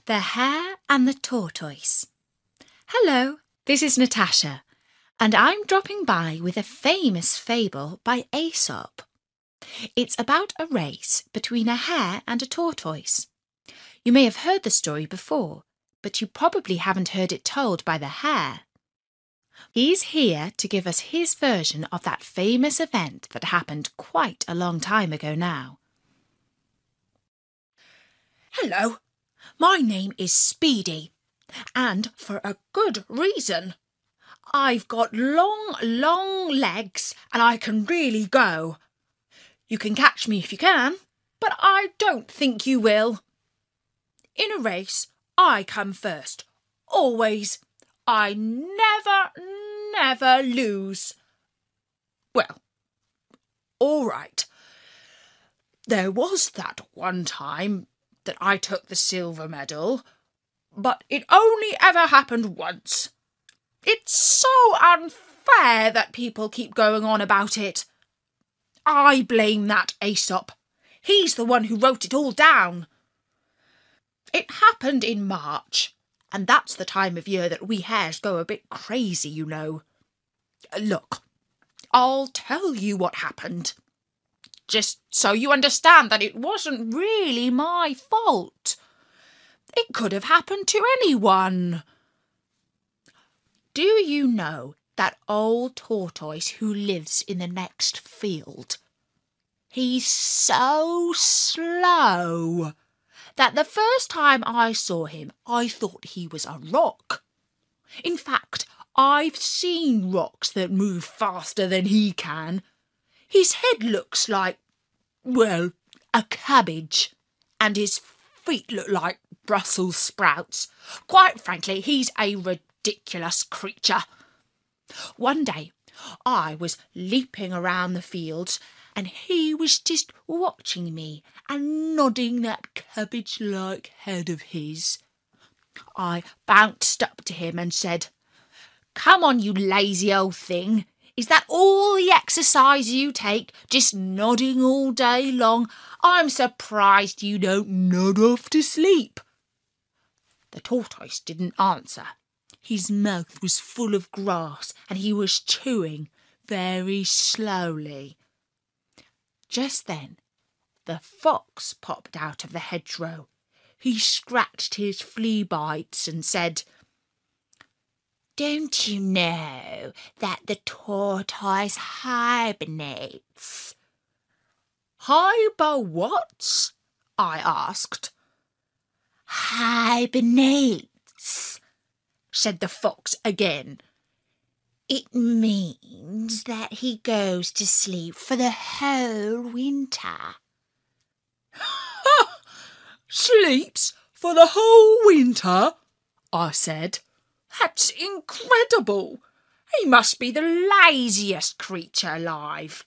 The Hare and the Tortoise. Hello, this is Natasha, and I'm dropping by with a famous fable by Aesop. It's about a race between a hare and a tortoise. You may have heard the story before, but you probably haven't heard it told by the hare. He's here to give us his version of that famous event that happened quite a long time ago now. Hello, my name is Speedy, and for a good reason. I've got long legs and I can really go. You can catch me if you can, but I don't think you will. In a race, I come first, always. I never lose. Well, all right. There was that one time that I took the silver medal, but it only ever happened once. It's so unfair that people keep going on about it. I blame that Aesop. He's the one who wrote it all down. It happened in March, and that's the time of year that we hares go a bit crazy, you know. Look, I'll tell you what happened, just so you understand that it wasn't really my fault. It could have happened to anyone. Do you know that old tortoise who lives in the next field? He's so slow that the first time I saw him, I thought he was a rock. In fact, I've seen rocks that move faster than he can. His head looks like, well, a cabbage, and his feet look like Brussels sprouts. Quite frankly, he's a ridiculous creature. One day, I was leaping around the fields, and he was just watching me and nodding that cabbage-like head of his. I bounced up to him and said, "Come on, you lazy old thing. Is that all the exercise you take, just nodding all day long? I'm surprised you don't nod off to sleep." The tortoise didn't answer. His mouth was full of grass and he was chewing very slowly. Just then, the fox popped out of the hedgerow. He scratched his flea bites and said, "Don't you know that the tortoise hibernates?" "Hiber-what?" I asked. "Hibernates," said the fox again. "It means that he goes to sleep for the whole winter." "Sleeps for the whole winter?" I said. "That's incredible. He must be the laziest creature alive.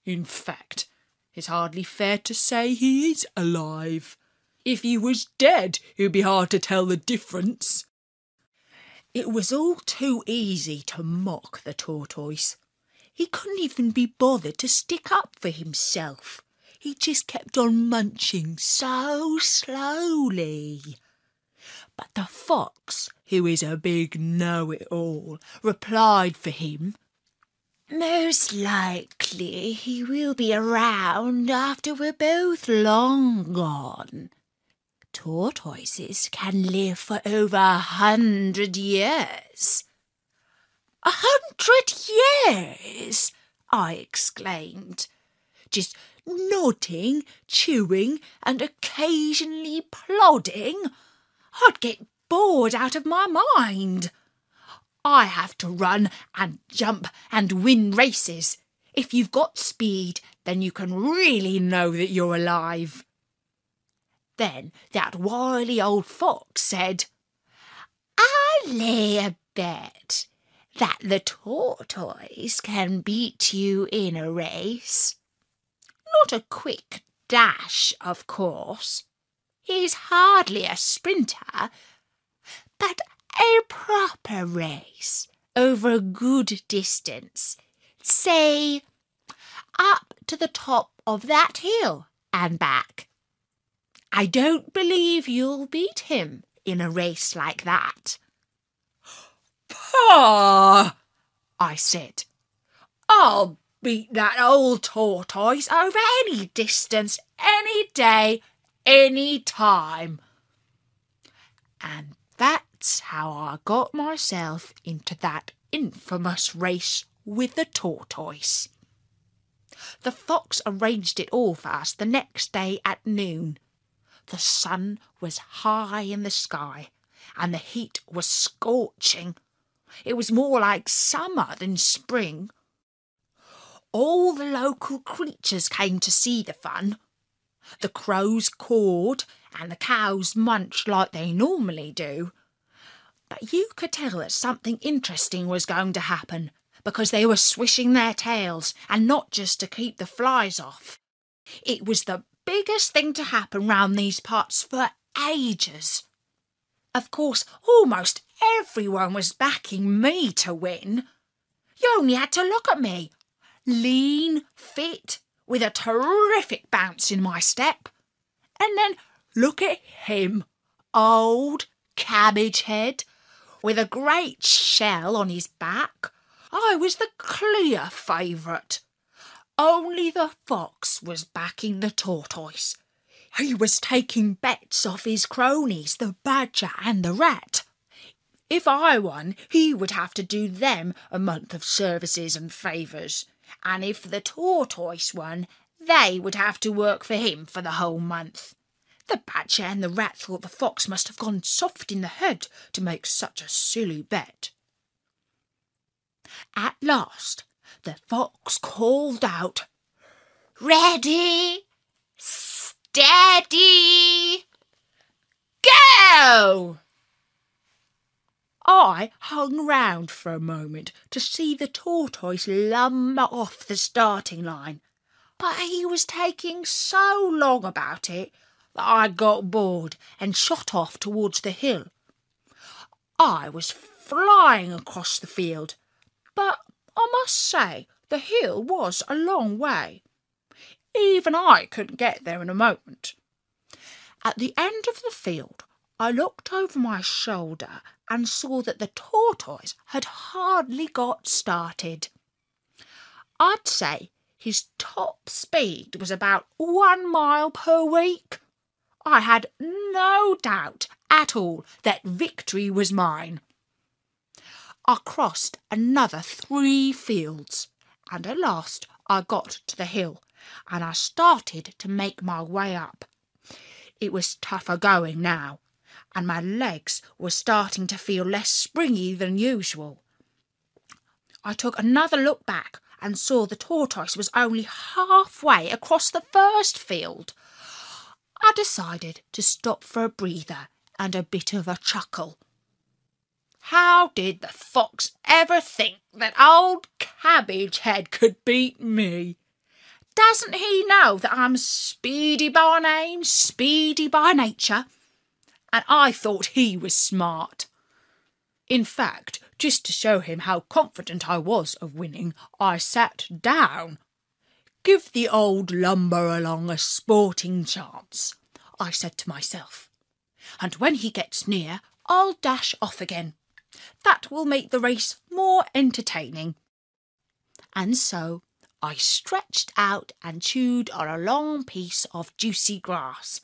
In fact, it's hardly fair to say he is alive. If he was dead, it'd be hard to tell the difference." It was all too easy to mock the tortoise. He couldn't even be bothered to stick up for himself. He just kept on munching so slowly. But the fox, who is a big know-it-all, replied for him, "Most likely he will be around after we're both long gone. Tortoises can live for over 100 years. 100 years? I exclaimed, just nodding, chewing, and occasionally plodding. I'd get bored out of my mind. I have to run and jump and win races. If you've got speed, then you can really know that you're alive." Then that wily old fox said, "I'll lay a bet that the tortoise can beat you in a race. Not a quick dash, of course. He's hardly a sprinter, but a proper race over a good distance. Say, up to the top of that hill and back. I don't believe you'll beat him in a race like that. "Pah!" I said. "I'll beat that old tortoise over any distance, any day, any time." And that's how I got myself into that infamous race with the tortoise. The fox arranged it all for us the next day at noon. The sun was high in the sky, and the heat was scorching. It was more like summer than spring. All the local creatures came to see the fun. The crows cawed, and the cows munched like they normally do. But you could tell that something interesting was going to happen, because they were swishing their tails, and not just to keep the flies off. It was the biggest thing to happen round these parts for ages. Of course, almost everyone was backing me to win. You only had to look at me, lean, fit, with a terrific bounce in my step. And then look at him, old cabbage head, with a great shell on his back. I was the clear favourite. Only the fox was backing the tortoise. He was taking bets off his cronies, the badger and the rat. If I won, he would have to do them a month of services and favours. And if the tortoise won, they would have to work for him for the whole month. The badger and the rat thought the fox must have gone soft in the head to make such a silly bet. At last, the fox called out, "Ready, steady, go!" I hung round for a moment to see the tortoise lumber off the starting line, but he was taking so long about it that I got bored and shot off towards the hill. I was flying across the field, but I must say the hill was a long way. Even I couldn't get there in a moment. At the end of the field, I looked over my shoulder and saw that the tortoise had hardly got started. I'd say his top speed was about 1 mile per week. I had no doubt at all that victory was mine. I crossed another 3 fields, and at last I got to the hill, and I started to make my way up. It was tougher going now, and my legs were starting to feel less springy than usual. I took another look back and saw the tortoise was only halfway across the first field. I decided to stop for a breather and a bit of a chuckle. How did the fox ever think that old Cabbage Head could beat me? Doesn't he know that I'm speedy by name, speedy by nature? And I thought he was smart. In fact, just to show him how confident I was of winning, I sat down. "Give the old lumber along a sporting chance," I said to myself. "And when he gets near, I'll dash off again. That will make the race more entertaining." And so I stretched out and chewed on a long piece of juicy grass.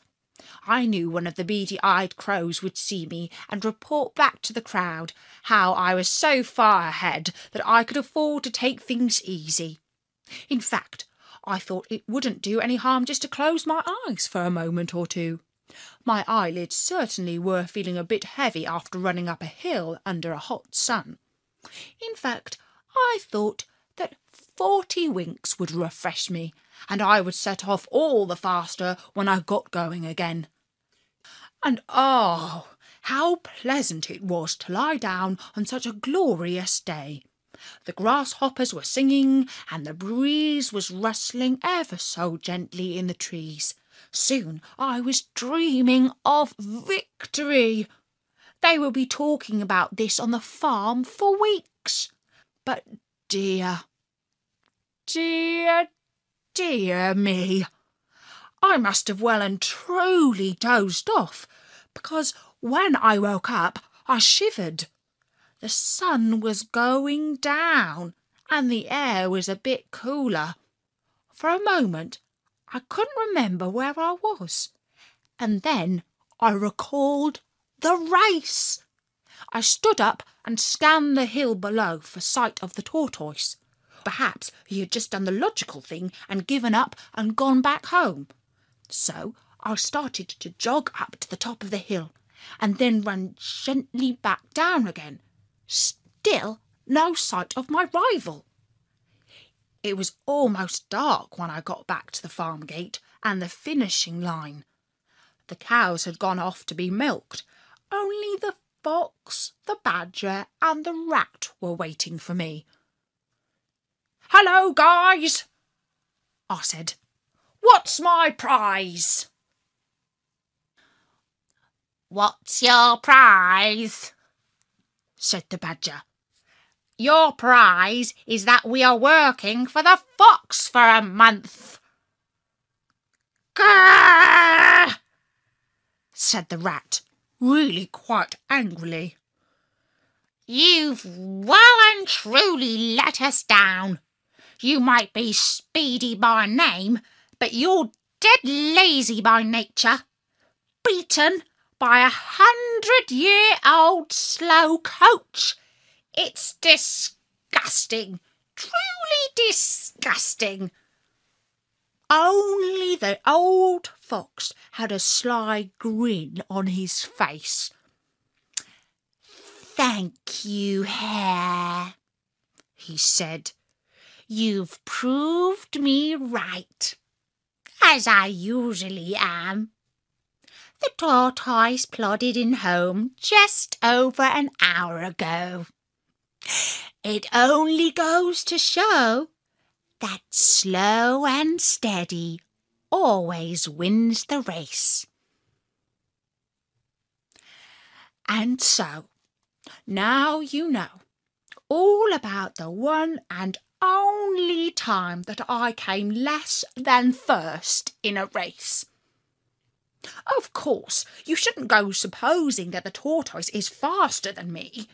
I knew one of the beady-eyed crows would see me and report back to the crowd how I was so far ahead that I could afford to take things easy. In fact, I thought it wouldn't do any harm just to close my eyes for a moment or two. My eyelids certainly were feeling a bit heavy after running up a hill under a hot sun. In fact, I thought that 40 winks would refresh me, and I would set off all the faster when I got going again. And oh, how pleasant it was to lie down on such a glorious day. The grasshoppers were singing, and the breeze was rustling ever so gently in the trees. Soon I was dreaming of victory. They will be talking about this on the farm for weeks. But dear, dear, dear me, I must have well and truly dozed off, because when I woke up, I shivered. The sun was going down and the air was a bit cooler. For a moment, I couldn't remember where I was. And then I recalled the race. I stood up and scanned the hill below for sight of the tortoise. Perhaps he had just done the logical thing and given up and gone back home. So I started to jog up to the top of the hill and then run gently back down again. Still no sight of my rival. It was almost dark when I got back to the farm gate and the finishing line. The cows had gone off to be milked. Only the fox, the badger and the rat were waiting for me. "Hello, guys," I said. "What's my prize?" "What's your prize?" said the badger. "Your prize is that we are working for the fox for a month." "Grrr!" said the rat, really quite angrily. "You've well and truly let us down. You might be speedy by name, but you're dead lazy by nature. Beaten by 100-year-old slow coach. It's disgusting, truly disgusting." Only the old fox had a sly grin on his face. "Thank you, Hare," he said. "You've proved me right, as I usually am. The tortoise plodded in home just over an hour ago. It only goes to show that slow and steady always wins the race." And so, now you know all about the one and only time that I came less than first in a race. Of course, you shouldn't go supposing that the tortoise is faster than me.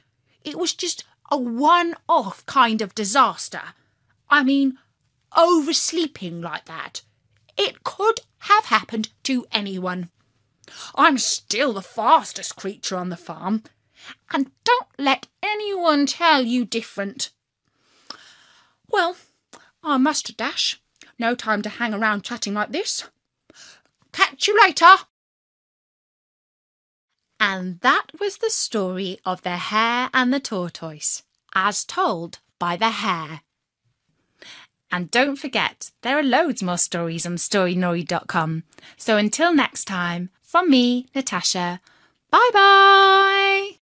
It was just a one-off kind of disaster. I mean, oversleeping like that. It could have happened to anyone. I'm still the fastest creature on the farm, and don't let anyone tell you different. Well, I must dash. No time to hang around chatting like this. Catch you later. And that was the story of the hare and the tortoise, as told by the hare. And don't forget, there are loads more stories on storynori.com. So until next time, from me, Natasha, bye-bye!